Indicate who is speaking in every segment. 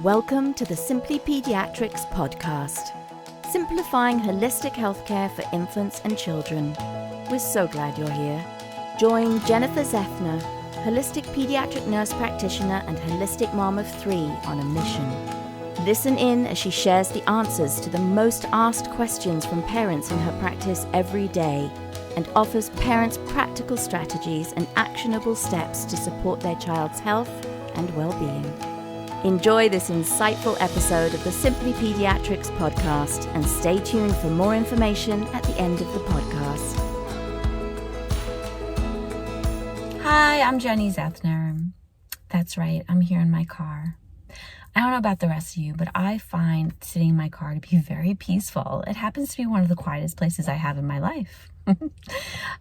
Speaker 1: Welcome to the Simply Pediatrics Podcast, simplifying holistic healthcare for infants and children. We're so glad you're here. Join Jennifer Zethner, holistic pediatric nurse practitioner and holistic mom of 3 on a mission. Listen in as she shares the answers to the most asked questions from parents in her practice every day and offers parents practical strategies and actionable steps to support their child's health and well-being. Enjoy this insightful episode of the Simply Pediatrics Podcast and stay tuned for more information at the end of the podcast.
Speaker 2: Hi, I'm Jennie Zethner. That's right, I'm here in my car. I don't know about the rest of you, but I find sitting in my car to be very peaceful. It happens to be one of the quietest places I have in my life.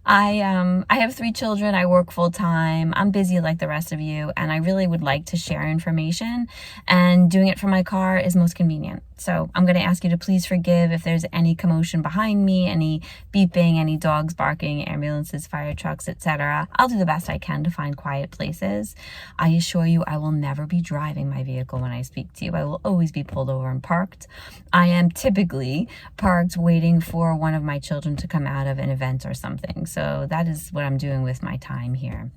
Speaker 2: I have 3 children. I work full time. I'm busy like the rest of you, and I really would like to share information, and doing it from my car is most convenient. So I'm going to ask you to please forgive if there's any commotion behind me, any beeping, any dogs barking, ambulances, fire trucks, etc. I'll do the best I can to find quiet places. I assure you I will never be driving my vehicle when I speak to you. I will always be pulled over and parked. I am typically parked waiting for one of my children to come out of an event or something. So that is what I'm doing with my time here.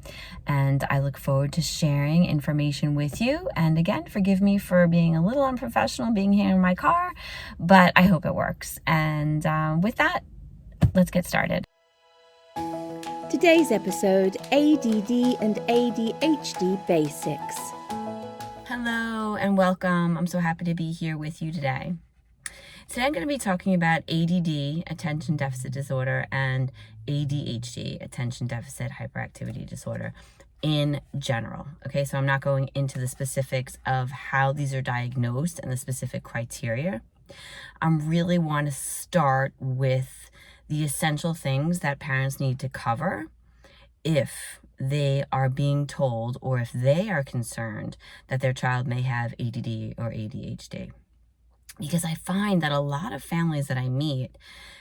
Speaker 2: And I look forward to sharing information with you. And again, forgive me for being a little unprofessional being here in my car, but I hope it works. And with that, let's get started.
Speaker 1: Today's episode, ADD and ADHD Basics.
Speaker 2: Hello and welcome. I'm so happy to be here with you today. Today I'm going to be talking about ADD, Attention Deficit Disorder, and ADHD, Attention Deficit Hyperactivity Disorder in general. Okay, so I'm not going into the specifics of how these are diagnosed and the specific criteria. I really want to start with the essential things that parents need to cover if they are being told or if they are concerned that their child may have ADD or ADHD. Because I find that a lot of families that I meet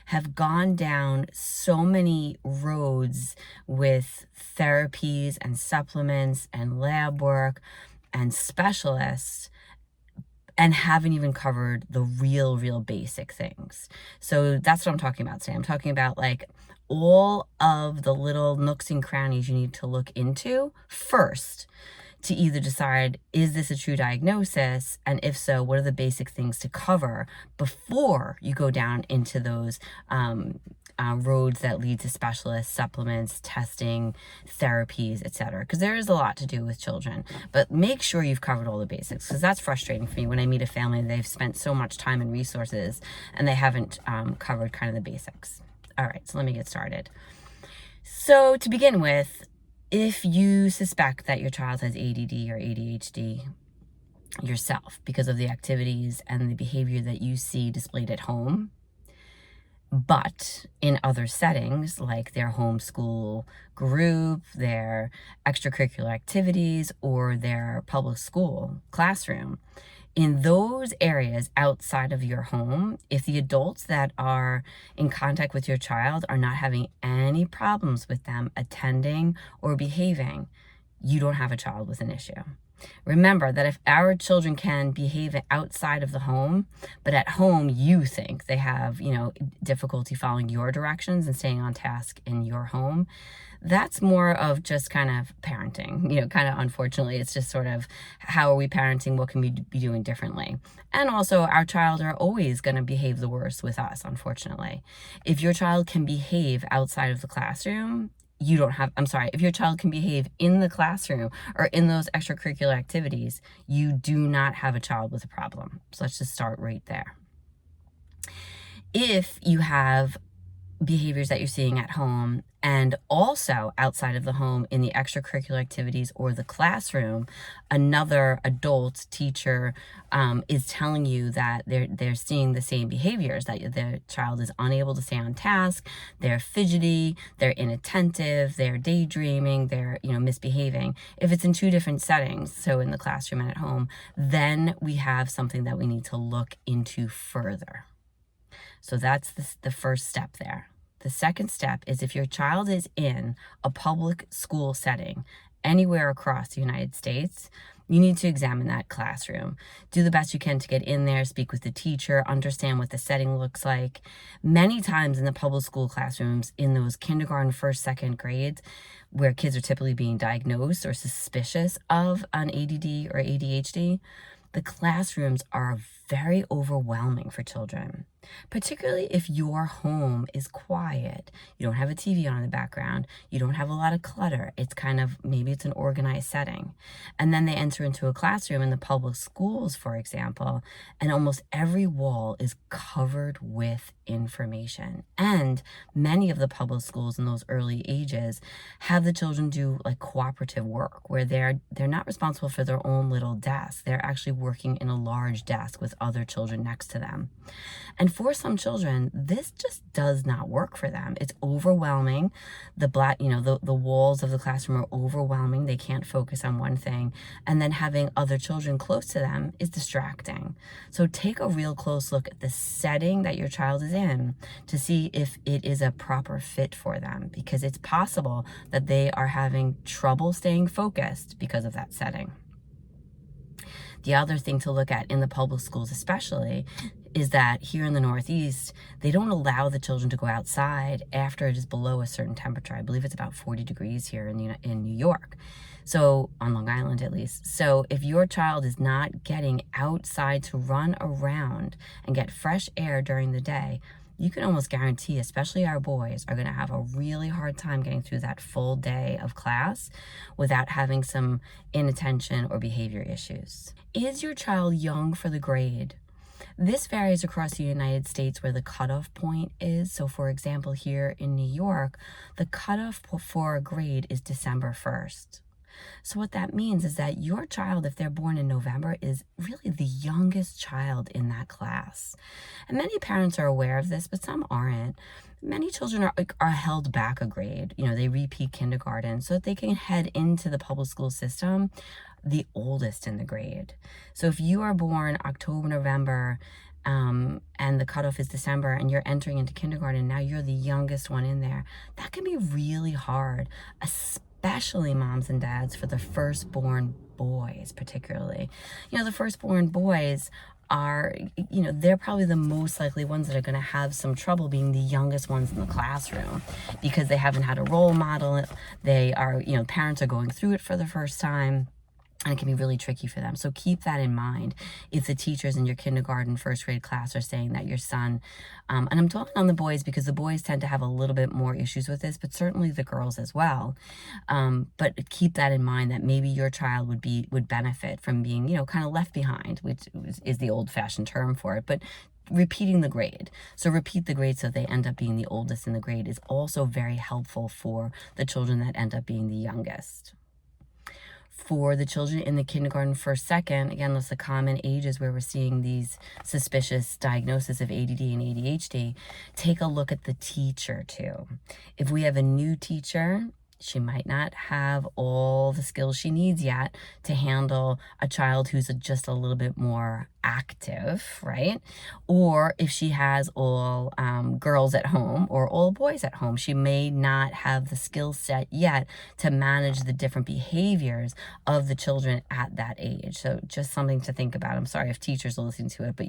Speaker 2: have gone down so many roads with therapies and supplements and lab work and specialists and haven't even covered the real basic things. So that's what I'm talking about today. I'm talking about like all of the little nooks and crannies you need to look into first to either decide, is this a true diagnosis? And if so, what are the basic things to cover before you go down into those roads that lead to specialists, supplements, testing, therapies, etc. Because there is a lot to do with children. But make sure you've covered all the basics, because that's frustrating for me when I meet a family and they've spent so much time and resources and they haven't covered kind of the basics. All right, so let me get started. So to begin with, if you suspect that your child has ADD or ADHD yourself because of the activities and the behavior that you see displayed at home, but in other settings like their homeschool group, their extracurricular activities, or their public school classroom, in those areas outside of your home, if the adults that are in contact with your child are not having any problems with them attending or behaving, you don't have a child with an issue. Remember that if our children can behave outside of the home, but at home you think they have, difficulty following your directions and staying on task in your home, that's more of just kind of parenting. Kind of unfortunately, it's just sort of how are we parenting? What can we be doing differently? And also our child are always going to behave the worst with us, unfortunately. If your child can behave outside of the classroom, if your child can behave in the classroom or in those extracurricular activities, you do not have a child with a problem. So let's just start right there. If you have behaviors that you're seeing at home and also outside of the home in the extracurricular activities or the classroom, another adult teacher is telling you that they're seeing the same behaviors, that their child is unable to stay on task, they're fidgety, they're inattentive, they're daydreaming, they're misbehaving. If it's in 2 different settings, so in the classroom and at home, then we have something that we need to look into further. So that's the first step there. The second step is if your child is in a public school setting anywhere across the United States, you need to examine that classroom. Do the best you can to get in there, speak with the teacher, understand what the setting looks like. Many times in the public school classrooms, in those kindergarten, first, second grades, where kids are typically being diagnosed or suspicious of an ADD or ADHD, the classrooms are very overwhelming for children, particularly if your home is quiet. You don't have a TV on in the background. You don't have a lot of clutter. It's maybe it's an organized setting. And then they enter into a classroom in the public schools, for example, and almost every wall is covered with information. And many of the public schools in those early ages have the children do like cooperative work where they're not responsible for their own little desk. They're actually working in a large desk with other children next to them. And for some children, this just does not work for them. It's overwhelming. The walls of the classroom are overwhelming. They can't focus on one thing. And then having other children close to them is distracting. So take a real close look at the setting that your child is in to see if it is a proper fit for them, because it's possible that they are having trouble staying focused because of that setting. The other thing to look at in the public schools especially is that here in the Northeast, they don't allow the children to go outside after it is below a certain temperature. I believe it's about 40 degrees here in New York. So on Long Island, at least. So if your child is not getting outside to run around and get fresh air during the day, you can almost guarantee, especially our boys, are going to have a really hard time getting through that full day of class without having some inattention or behavior issues. Is your child young for the grade? This varies across the United States where the cutoff point is. So for example, here in New York, the cutoff for a grade is December 1st. So what that means is that your child, if they're born in November, is really the youngest child in that class. And many parents are aware of this, but some aren't. Many children are held back a grade. They repeat kindergarten so that they can head into the public school system the oldest in the grade. So if you are born October, November, and the cutoff is December, and you're entering into kindergarten, now you're the youngest one in there, that can be really hard, especially moms and dads for the firstborn boys, particularly. The firstborn boys are, they're probably the most likely ones that are going to have some trouble being the youngest ones in the classroom because they haven't had a role model. They are, parents are going through it for the first time. And it can be really tricky for them. So keep that in mind if the teachers in your kindergarten, first grade class are saying that your son, and I'm talking on the boys because the boys tend to have a little bit more issues with this, but certainly the girls as well. But keep that in mind that maybe your child would benefit from being, kind of left behind, which is the old-fashioned term for it. But repeating the grade. So repeat the grade so they end up being the oldest in the grade is also very helpful for the children that end up being the youngest. For the children in the kindergarten, first, second, again, that's the common ages where we're seeing these suspicious diagnoses of ADD and ADHD, take a look at the teacher too. If we have a new teacher, she might not have all the skills she needs yet to handle a child who's just a little bit more active, right? Or if she has all girls at home or all boys at home, she may not have the skill set yet to manage the different behaviors of the children at that age. So just something to think about. I'm sorry if teachers are listening to it, but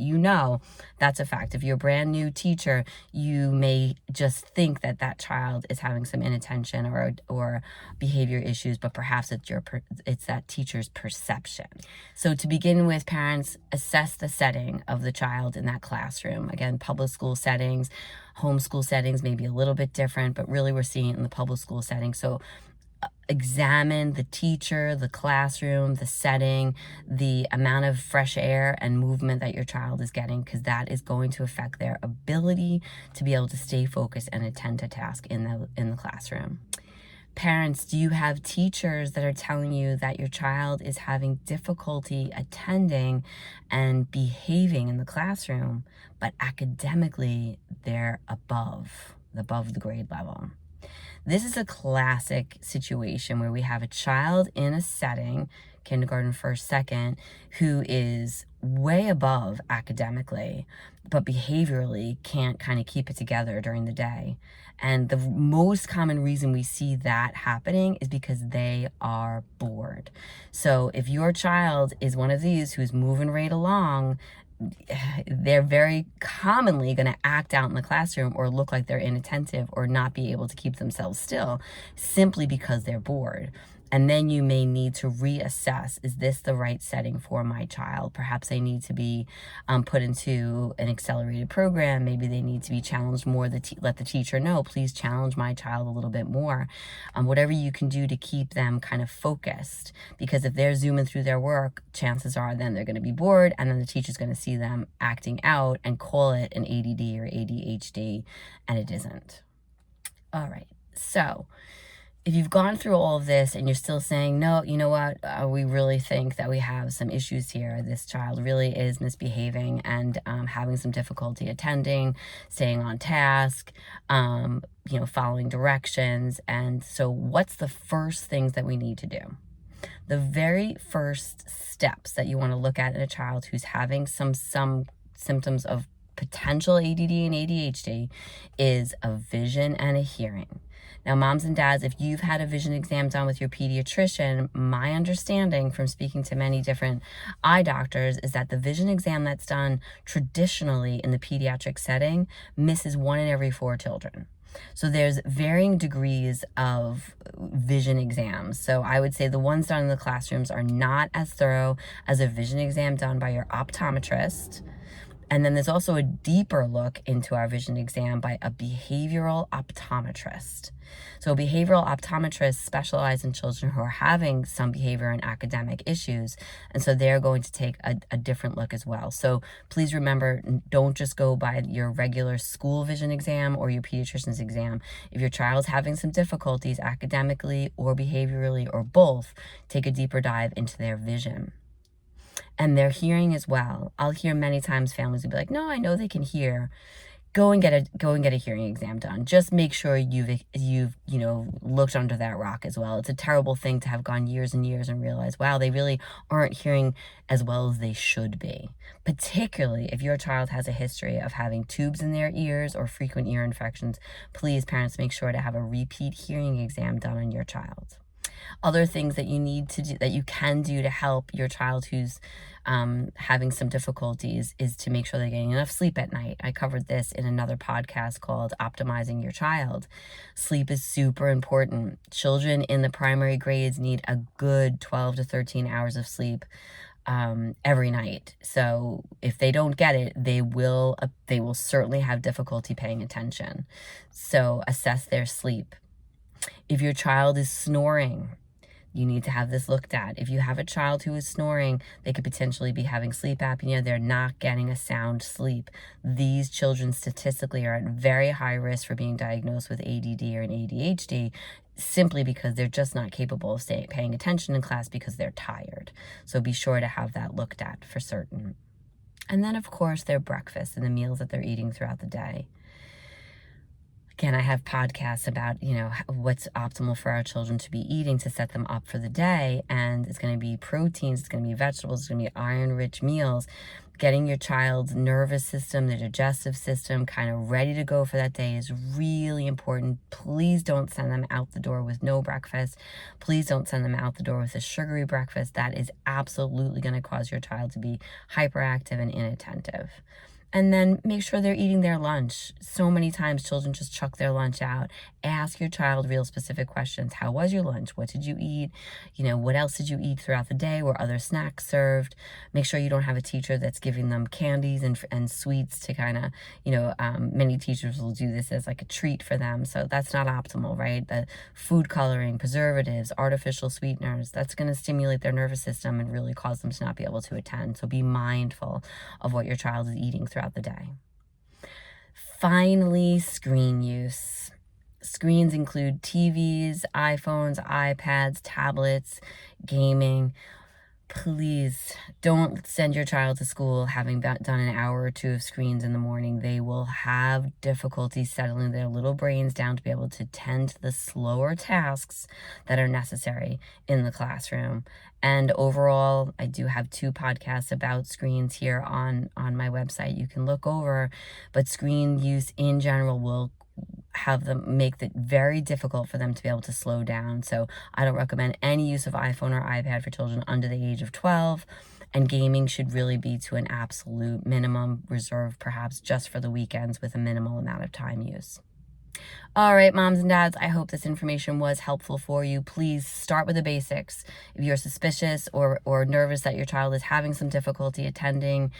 Speaker 2: that's a fact. If you're a brand new teacher, you may just think that that child is having some inattention or behavior issues, but perhaps it's that teacher's perception. So to begin with, parents, assess the setting of the child in that classroom. Again, public school settings, homeschool settings may be a little bit different, but really we're seeing it in the public school setting. So examine the teacher, the classroom, the setting, the amount of fresh air and movement that your child is getting, because that is going to affect their ability to be able to stay focused and attend to task in the classroom. Parents, do you have teachers that are telling you that your child is having difficulty attending and behaving in the classroom, but academically they're above the grade level? This is a classic situation where we have a child in a setting kindergarten, first, second, who is way above academically, but behaviorally can't kind of keep it together during the day. And the most common reason we see that happening is because they are bored. So if your child is one of these who's moving right along, they're very commonly going to act out in the classroom or look like they're inattentive or not be able to keep themselves still simply because they're bored. And then you may need to reassess, is this the right setting for my child? Perhaps they need to be put into an accelerated program. Maybe they need to be challenged more. Let the teacher know, please challenge my child a little bit more. Whatever you can do to keep them kind of focused. Because if they're zooming through their work, chances are then they're going to be bored, and then the teacher's going to see them acting out and call it an ADD or ADHD, and it isn't. All right, so if you've gone through all of this and you're still saying, no, you know what, we really think that we have some issues here. This child really is misbehaving and having some difficulty attending, staying on task, following directions. And so what's the first things that we need to do? The very first steps that you want to look at in a child who's having some symptoms of potential ADD and ADHD is a vision and a hearing. Now, moms and dads, if you've had a vision exam done with your pediatrician, my understanding from speaking to many different eye doctors is that the vision exam that's done traditionally in the pediatric setting misses 1 in every 4 children. So there's varying degrees of vision exams. So I would say the ones done in the classrooms are not as thorough as a vision exam done by your optometrist. And then there's also a deeper look into our vision exam by a behavioral optometrist. So behavioral optometrists specialize in children who are having some behavior and academic issues. And so they're going to take a different look as well. So please remember, don't just go by your regular school vision exam or your pediatrician's exam. If your child's having some difficulties academically or behaviorally or both, take a deeper dive into their vision. And their hearing as well. I'll hear many times families will be like, no, I know they can hear. Go and get a hearing exam done. Just make sure you've looked under that rock as well. It's a terrible thing to have gone years and years and realize, wow, they really aren't hearing as well as they should be. Particularly if your child has a history of having tubes in their ears or frequent ear infections, please, parents, make sure to have a repeat hearing exam done on your child. Other things that you need to do, that you can do to help your child who's having some difficulties, is to make sure they're getting enough sleep at night. I covered this in another podcast called Optimizing Your Child. Sleep is super important. Children in the primary grades need a good 12 to 13 hours of sleep every night. So if they don't get it, they will certainly have difficulty paying attention. So assess their sleep. If your child is snoring, you need to have this looked at. If you have a child who is snoring, they could potentially be having sleep apnea. They're not getting a sound sleep. These children statistically are at very high risk for being diagnosed with ADD or an ADHD, simply because they're just not capable of paying attention in class because they're tired. So be sure to have that looked at for certain. And then, of course, their breakfast and the meals that they're eating throughout the day. Again, I have podcasts about, what's optimal for our children to be eating to set them up for the day. And it's going to be proteins, it's going to be vegetables, it's going to be iron-rich meals. Getting your child's nervous system, their digestive system kind of ready to go for that day is really important. Please don't send them out the door with no breakfast. Please don't send them out the door with a sugary breakfast. That is absolutely going to cause your child to be hyperactive and inattentive. And then make sure they're eating their lunch. So many times children just chuck their lunch out. Ask your child real specific questions. How was your lunch? What did you eat? What else did you eat throughout the day? Were other snacks served? Make sure you don't have a teacher that's giving them candies and sweets to kind of, many teachers will do this as like a treat for them. So that's not optimal, right? The food coloring, preservatives, artificial sweeteners, that's going to stimulate their nervous system and really cause them to not be able to attend. So be mindful of what your child is eating throughout the day. Finally, screen use. Screens include TVs, iPhones, iPads, tablets, gaming. Please don't send your child to school having done an hour or two of screens in the morning. They will have difficulty settling their little brains down to be able to tend to the slower tasks that are necessary in the classroom. And overall, I do have 2 podcasts about screens here on my website you can look over, but screen use in general will have them make it very difficult for them to be able to slow down. So I don't recommend any use of iPhone or iPad for children under the age of 12, and gaming should really be to an absolute minimum, reserved perhaps just for the weekends with a minimal amount of time use. All right, moms and dads, I hope this information was helpful for you. Please start with the basics. If you're suspicious or nervous that your child is having some difficulty attending,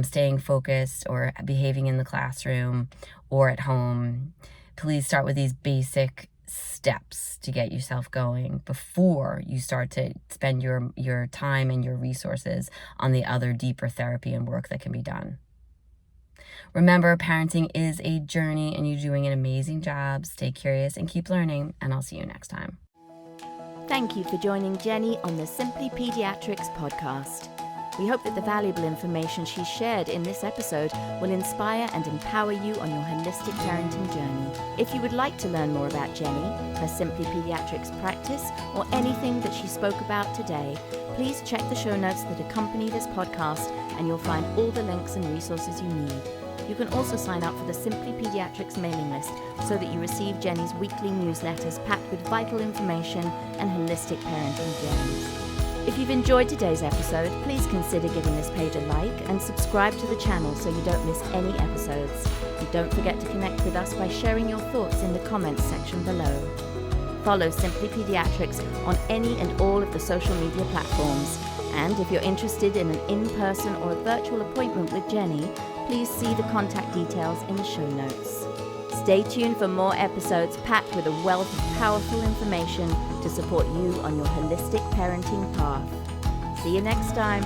Speaker 2: staying focused, or behaving in the classroom or at home, please start with these basic steps to get yourself going before you start to spend your time and your resources on the other deeper therapy and work that can be done. Remember, parenting is a journey and you're doing an amazing job. Stay curious and keep learning, and I'll see you next time.
Speaker 1: Thank you for joining Jennie on the Simply Pediatrics Podcast. We hope that the valuable information she shared in this episode will inspire and empower you on your holistic parenting journey. If you would like to learn more about Jennie, her Simply Pediatrics practice, or anything that she spoke about today, please check the show notes that accompany this podcast and you'll find all the links and resources you need. You can also sign up for the Simply Pediatrics mailing list so that you receive Jennie's weekly newsletters packed with vital information and holistic parenting gems. If you've enjoyed today's episode, please consider giving this page a like and subscribe to the channel so you don't miss any episodes. And don't forget to connect with us by sharing your thoughts in the comments section below. Follow Simply Pediatrics on any and all of the social media platforms. And if you're interested in an in-person or a virtual appointment with Jennie, please see the contact details in the show notes. Stay tuned for more episodes packed with a wealth of powerful information to support you on your holistic parenting path. See you next time.